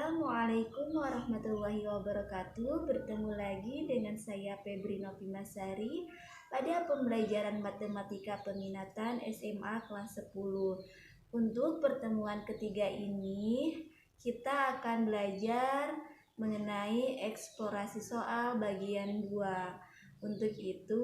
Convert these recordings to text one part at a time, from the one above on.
Assalamualaikum warahmatullahi wabarakatuh. Bertemu lagi dengan saya Febri Novimasari pada pembelajaran matematika peminatan SMA kelas 10. Untuk pertemuan ketiga ini, kita akan belajar mengenai eksplorasi soal bagian 2. Untuk itu,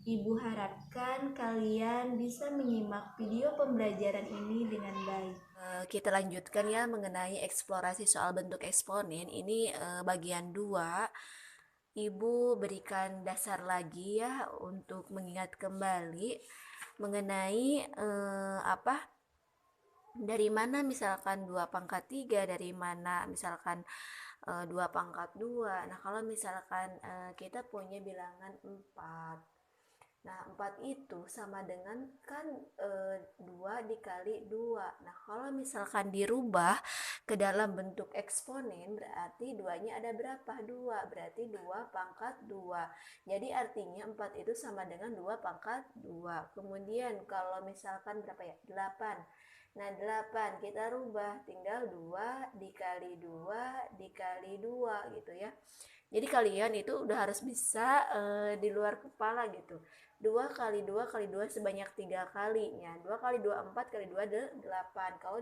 Ibu harapkan kalian bisa menyimak video pembelajaran ini dengan baik. Kita lanjutkan ya mengenai eksplorasi soal bentuk eksponen. Ini bagian 2. Ibu berikan dasar lagi ya untuk mengingat kembali mengenai dari mana misalkan 2 pangkat 3, dari mana misalkan 2 pangkat 2. Nah, kalau misalkan kita punya bilangan 4. Nah, 4 itu sama dengan kan 2 dikali 2. Nah, kalau misalkan dirubah ke dalam bentuk eksponen, berarti 2-nya ada berapa? 2. Berarti 2 pangkat 2. Jadi artinya 4 itu sama dengan 2 pangkat 2. Kemudian kalau misalkan berapa ya? 8. Nah, 8 kita rubah tinggal 2 dikali 2 dikali 2 gitu ya. Jadi kalian itu udah harus bisa di luar kepala gitu. 2 kali 2 kali 2 sebanyak 3 kalinya. 2 kali 2 4 kali 2 8. Kalau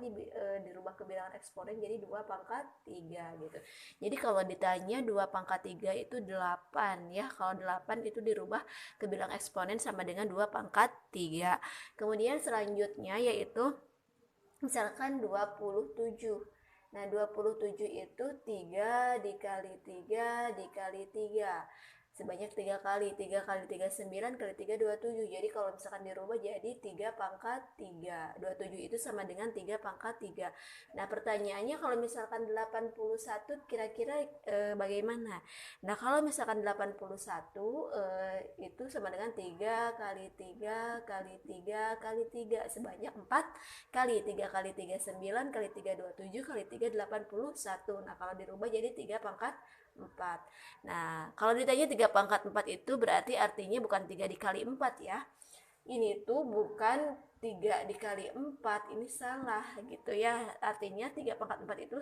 dirubah ke bilangan eksponen jadi 2 pangkat 3 gitu. Jadi kalau ditanya 2 pangkat 3 itu 8 ya. Kalau 8 itu dirubah ke bilangan eksponen sama dengan 2 pangkat 3. Kemudian selanjutnya yaitu misalkan 27. Nah, 27 itu 3 dikali 3 dikali 3 sebanyak 3 kali. 3 kali 3 9 kali 3 27. Jadi kalau misalkan dirubah jadi 3 pangkat 3. 27 itu sama dengan 3 pangkat 3. Nah, pertanyaannya kalau misalkan 81 kira-kira bagaimana? Nah, kalau misalkan 81 itu sama dengan 3 kali 3 kali 3 kali 3 sebanyak 4 kali. 3 kali 3 9 kali 3 27 kali 3 81. Nah, kalau dirubah jadi 3 pangkat 4. Nah, kalau ditanya 3 pangkat 4 itu berarti artinya bukan 3 dikali 4 ya. Ini tuh bukan 3 dikali 4, ini salah gitu ya. Artinya 3 pangkat 4 itu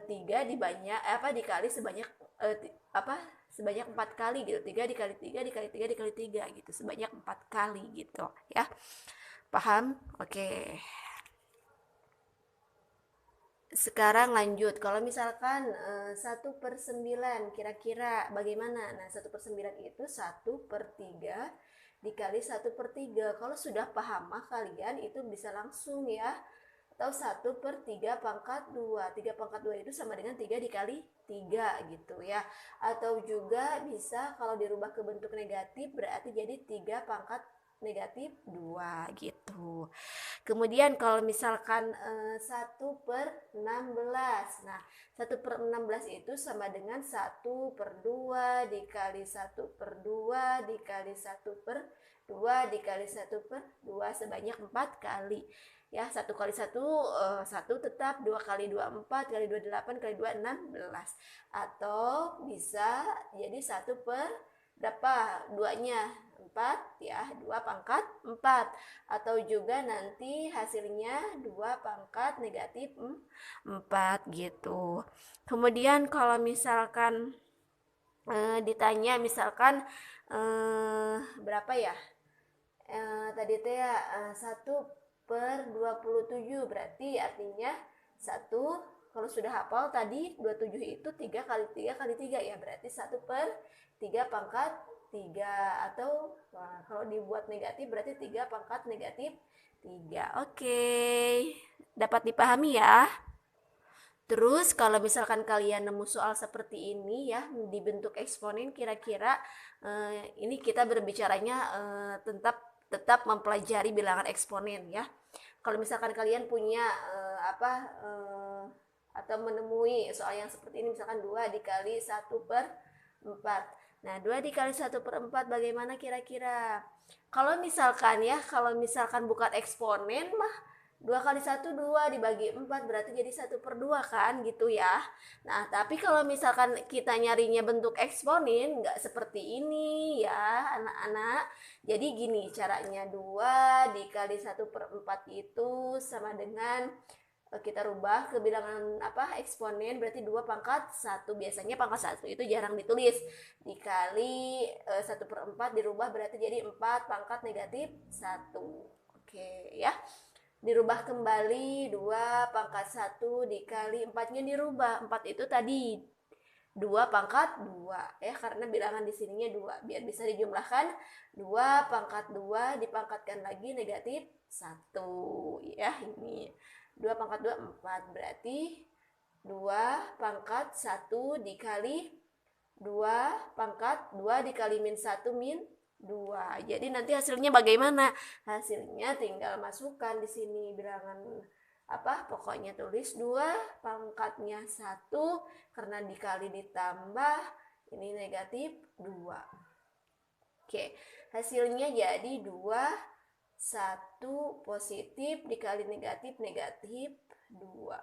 3 dikali sebanyak sebanyak 4 kali gitu. 3 dikali 3 dikali 3 dikali 3 gitu. Sebanyak 4 kali gitu ya. Paham? Oke. Sekarang lanjut, kalau misalkan 1/9 kira-kira bagaimana? Nah, 1/9 itu 1/3 dikali 1/3. Kalau sudah paham mah kalian itu bisa langsung ya. Atau 1/3 pangkat 2. 3 pangkat 2 itu sama dengan 3 dikali 3 gitu ya. Atau juga bisa kalau dirubah ke bentuk negatif berarti jadi 3 pangkat negatif 2 gitu. Kemudian kalau misalkan 1/16. Nah, 1/16 itu sama dengan 1/2 dikali 1/2 dikali 1/2 dikali 1/2 sebanyak 4 kali. Ya, 1 kali 1 1 tetap, 2 kali 2 4 kali 2 8 kali 2 16. Atau bisa jadi 1 per berapa? 2-nya 4 ya, 2 pangkat 4. Atau juga nanti hasilnya 2 pangkat negatif 4 gitu. Kemudian kalau misalkan ditanya misalkan berapa ya? Tadi teh ya 1/27 berarti artinya 1 kalau sudah hafal tadi 27 itu 3 kali 3 kali 3 ya, berarti 1/3 pangkat 3. Atau kalau dibuat negatif berarti 3 pangkat negatif 3. Oke, dapat dipahami ya. Terus kalau misalkan kalian nemu soal seperti ini ya di bentuk eksponen, kira-kira ini kita berbicaranya tetap mempelajari bilangan eksponen ya. Kalau misalkan kalian punya atau menemui soal yang seperti ini, misalkan 2 dikali 1/4. Nah, 2 dikali 1/4 bagaimana kira-kira? Kalau misalkan bukan eksponen mah 2 kali 1 2 dibagi 4 berarti jadi 1/2 kan gitu ya. Nah, tapi kalau misalkan kita nyarinya bentuk eksponen nggak seperti ini ya anak-anak. Jadi gini caranya, 2 dikali 1/4 itu sama dengan kita rubah ke bilangan eksponen, berarti 2 pangkat 1. Biasanya pangkat 1 itu jarang ditulis. Dikali 1/4 dirubah berarti jadi 4 pangkat negatif 1. Oke ya. Dirubah kembali 2 pangkat 1 dikali 4-nya dirubah. 4 itu tadi 2 pangkat 2 ya, karena bilangan di sininya 2. Biar bisa dijumlahkan 2 pangkat 2 dipangkatkan lagi negatif 1 ya. Ini 2 pangkat 2 4, berarti 2 pangkat 1 dikali 2 pangkat 2 dikali min 1 min 2. Jadi nanti hasilnya bagaimana? Hasilnya tinggal masukkan di sini bilangan pokoknya tulis 2 pangkatnya 1 karena dikali ditambah ini negatif 2. Oke, hasilnya jadi 2 1 positif dikali negatif 2.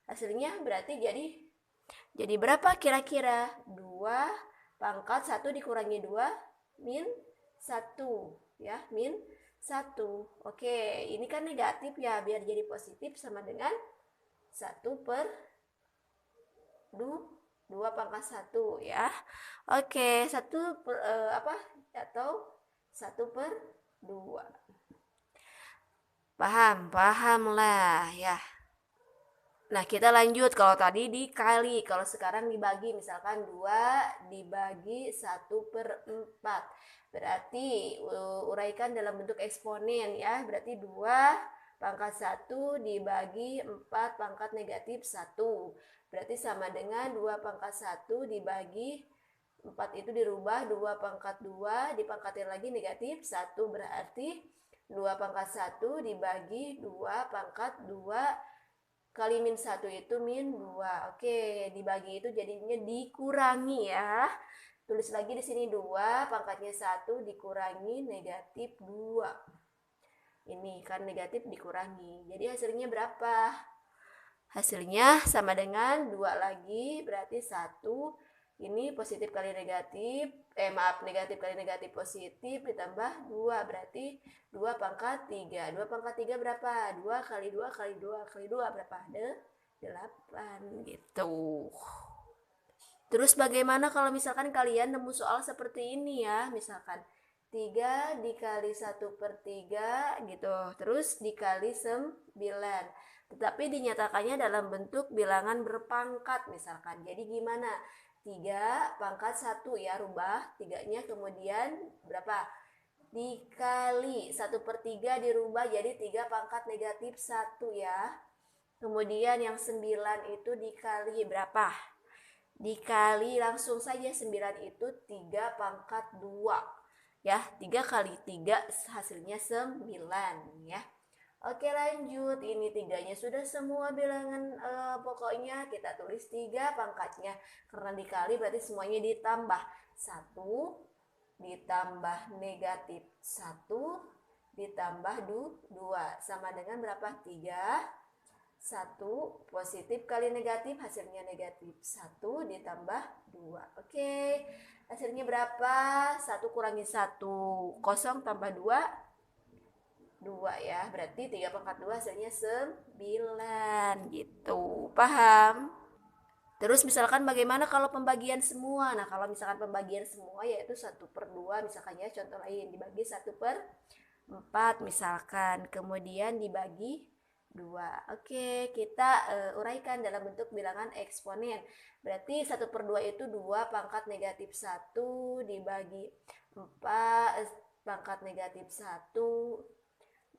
Hasilnya berarti jadi berapa kira-kira? 2 pangkat 1 dikurangi 2 min 1 ya, min 1. Oke, ini kan negatif ya, biar jadi positif sama dengan 2 pangkat 1 ya. Oke, 1 per atau 1/2. Paham lah ya. Nah, kita lanjut. Kalau tadi dikali, kalau sekarang dibagi, misalkan 2 dibagi 1/4. Berarti uraikan dalam bentuk eksponen ya. Berarti 2 pangkat 1 dibagi 4 pangkat negatif 1. Berarti sama dengan 2 pangkat 1 dibagi 4 itu dirubah 2 pangkat 2 dipangkatin lagi negatif 1. Berarti 2 pangkat 1 dibagi 2 pangkat 2 kali min 1 itu min 2. Oke, dibagi itu jadinya dikurangi ya. Tulis lagi di sini 2 pangkatnya 1 dikurangi negatif 2. Ini kan negatif dikurangi. Jadi hasilnya berapa? Hasilnya sama dengan 2 lagi, berarti 1. Ini positif kali negatif, negatif kali negatif positif ditambah 2, berarti 2 pangkat 3. 2 pangkat 3 berapa? 2 kali 2 kali 2 kali 2 berapa? 8 gitu. Terus bagaimana kalau misalkan kalian nemu soal seperti ini ya, misalkan 3 dikali 1/3 gitu, terus dikali 9. Tetapi dinyatakannya dalam bentuk bilangan berpangkat misalkan. Jadi gimana? 3 pangkat 1 ya, rubah 3-nya kemudian berapa? Dikali 1/3 dirubah jadi 3 pangkat negatif 1 ya. Kemudian yang 9 itu dikali berapa? Dikali langsung saja 9 itu 3 pangkat 2. Ya, 3 kali 3 hasilnya 9 ya. Oke, lanjut. Ini 3-nya sudah semua bilangan, pokoknya kita tulis 3 pangkatnya. Karena dikali berarti semuanya ditambah. 1 ditambah negatif 1 ditambah 2. Sama dengan berapa? 3. 1 positif kali negatif hasilnya negatif 1 ditambah 2. Oke, hasilnya berapa? 1 kurangi 1 0 tambah 2 2 ya, berarti 3 pangkat 2 hasilnya 9 gitu. Paham? Terus misalkan bagaimana kalau pembagian semua? Nah, kalau misalkan pembagian semua yaitu 1/2 misalkan ya, contoh lain dibagi 1/4 misalkan, kemudian dibagi 2. Oke, kita uraikan dalam bentuk bilangan eksponen. Berarti 1/2 itu 2 pangkat negatif 1 dibagi 4 pangkat negatif 1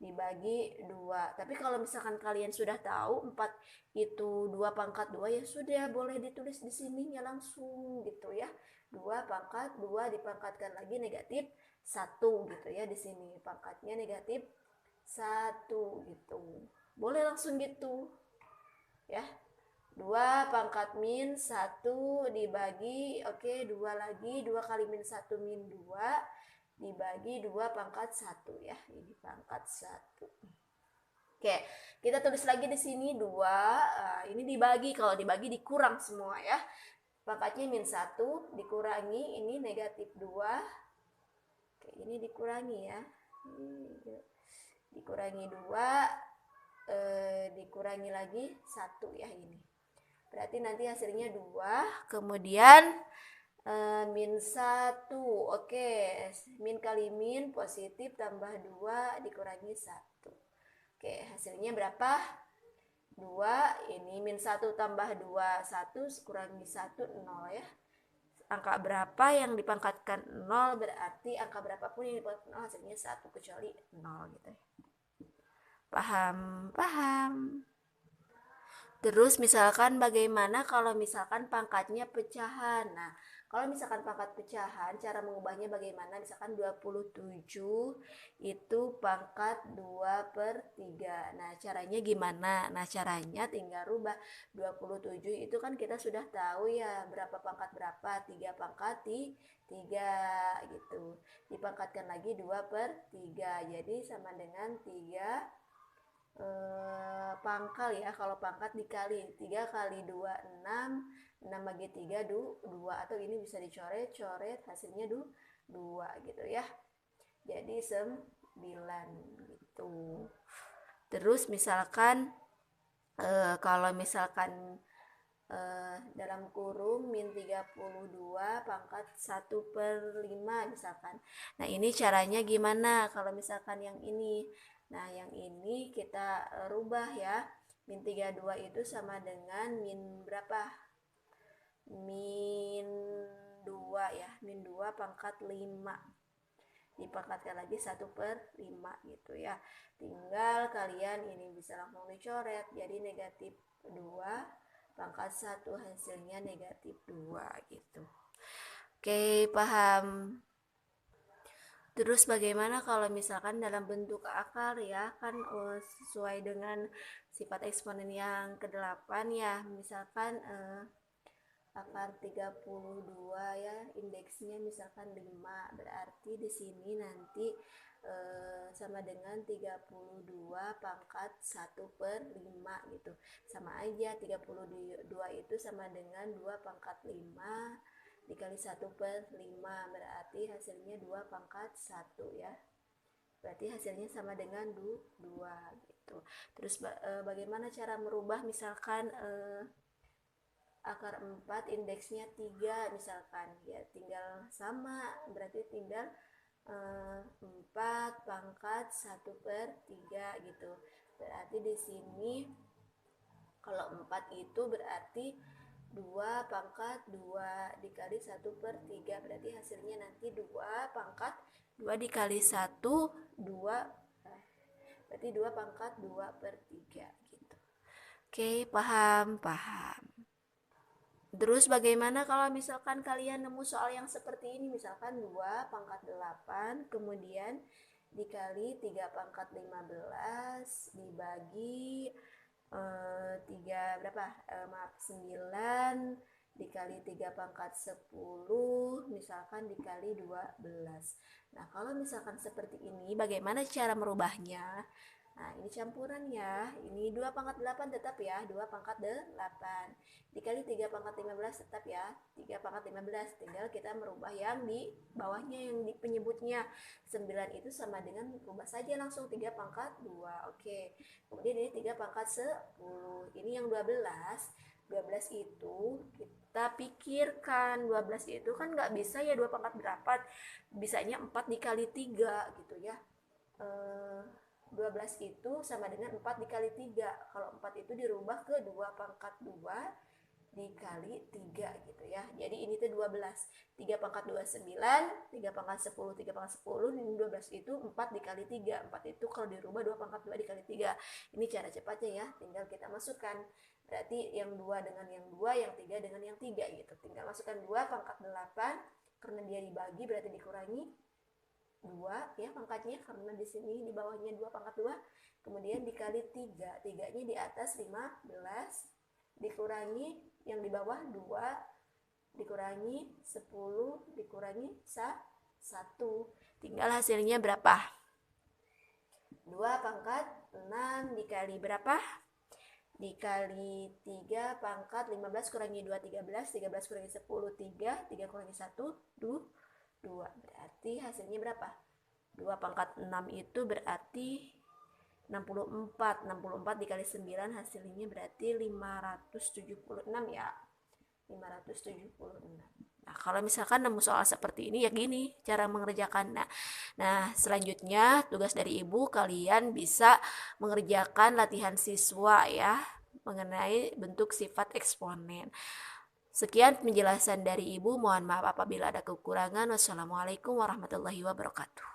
dibagi 2. Tapi kalau misalkan kalian sudah tahu 4 itu 2 pangkat 2 ya sudah boleh ditulis di sininya langsung gitu ya. 2 pangkat 2 dipangkatkan lagi negatif 1 gitu ya, di sini pangkatnya negatif 1 gitu. Boleh langsung gitu. Ya. 2 pangkat min 1 dibagi 2 lagi 2 kali min 1 min 2 dibagi 2 pangkat 1 ya. Ini pangkat 1. Oke, kita tulis lagi di sini 2. Ini dibagi, kalau dibagi dikurang semua ya. Pangkatnya min 1 dikurangi ini negatif 2. Oke, ini dikurangi ya. Dikurangi 2 dikurangi lagi 1 ya ini. Berarti nanti hasilnya 2, kemudian min 1. Oke, min kali min positif tambah 2 dikurangi 1. Oke, hasilnya berapa? 2, ini min 1 tambah 2, 1 kurangi 1, 0 ya. Angka berapa yang dipangkatkan 0 berarti angka berapapun yang dipangkatkan 0 hasilnya 1 kecuali 0 gitu ya. Paham? Paham. Terus misalkan bagaimana kalau misalkan pangkatnya pecahan. Nah, kalau misalkan pangkat pecahan, cara mengubahnya bagaimana? Misalkan 27 itu pangkat 2/3. Nah, caranya gimana? Nah, caranya tinggal rubah. 27 itu kan kita sudah tahu ya, berapa pangkat berapa? 3 pangkat 3 gitu. Dipangkatkan lagi 2/3. Jadi sama dengan 3 pangkal ya. Kalau pangkat dikali 3 kali 2 6, 6 bagi 3 2, atau ini bisa dicoret-coret hasilnya 2 gitu ya. Jadi 9 gitu. Terus misalkan kalau misalkan dalam kurung min 32 pangkat 1/5 misalkan. Nah, ini caranya gimana kalau misalkan yang ini? Nah, yang ini kita rubah ya. Min 32 itu sama dengan min berapa? Min 2 ya. Min 2 pangkat 5. Dipangkatkan lagi 1/5 gitu ya. Tinggal kalian ini bisa langsung dicoret. Jadi negatif 2 pangkat 1 hasilnya negatif 2 gitu. Oke, paham. Terus bagaimana kalau misalkan dalam bentuk akar ya, kan sesuai dengan sifat eksponen yang ke-8 ya. Misalkan akar 32 ya, indeksnya misalkan 5, berarti di sini nanti sama dengan 32 pangkat 1/5 gitu. Sama aja, 32 itu sama dengan 2 pangkat 5 dikali 1/5, berarti hasilnya 2 pangkat 1 ya. Berarti hasilnya sama dengan 2 gitu. Terus bagaimana cara merubah misalkan akar 4 indeksnya 3 misalkan ya, tinggal sama, berarti tinggal 4 pangkat 1/3 gitu. Berarti di sini kalau 4 itu berarti 2 pangkat 2 dikali 1/3, berarti hasilnya nanti 2 pangkat 2 dikali 1, 2, berarti 2 pangkat 2/3 gitu. Oke, paham? Paham. Terus bagaimana kalau misalkan kalian nemu soal yang seperti ini, misalkan 2 pangkat 8 kemudian dikali 3 pangkat 15 dibagi 3 berapa? 9 dikali 3 pangkat 10 misalkan dikali 12. Nah, kalau misalkan seperti ini bagaimana cara merubahnya? Nah, ini campuran ya. Ini 2 pangkat 8 tetap ya, 2 pangkat 8 dikali 3 pangkat 15 tetap ya, 3 pangkat 15. Tinggal kita merubah yang di bawahnya, yang di penyebutnya. 9 itu sama dengan, rubah saja langsung 3 pangkat 2. Oke. Kemudian ini 3 pangkat 10. Ini yang 12. 12 itu kita pikirkan, 12 itu kan nggak bisa ya 2 pangkat berapa, bisanya 4 dikali 3 gitu ya. 12 itu sama dengan 4 dikali 3. Kalau 4 itu dirubah ke 2 pangkat 2 dikali 3 gitu ya. Jadi ini tuh 12. 3 pangkat 2 9, 3 pangkat 10, 3 pangkat 10, ini 12 itu 4 dikali 3. 4 itu kalau dirubah 2 pangkat 2 dikali 3. Ini cara cepatnya ya, tinggal kita masukkan. Berarti yang 2 dengan yang 2, yang 3 dengan yang 3 gitu. Tinggal masukkan 2 pangkat 8, karena dia dibagi berarti dikurangi 2 ya pangkatnya, karena di sini di bawahnya 2 pangkat 2, kemudian dikali 3. 3-nya di atas 15 dikurangi yang di bawah 2 dikurangi 10 dikurangi 1. Tinggal hasilnya berapa? 2 pangkat 6 dikali berapa? Dikali 3 pangkat 15 kurangi 2, 13. 13 kurangi 10, 3. 3 kurangi 1, 2. Berarti hasilnya berapa? 2 pangkat 6 itu berarti 64 dikali 9 hasilnya berarti 576 ya. 576. Nah, kalau misalkan nemu soal seperti ini ya gini cara mengerjakan. Nah, selanjutnya tugas dari Ibu, kalian bisa mengerjakan latihan siswa ya mengenai bentuk sifat eksponen. Sekian penjelasan dari Ibu, mohon maaf apabila ada kekurangan. Wassalamualaikum warahmatullahi wabarakatuh.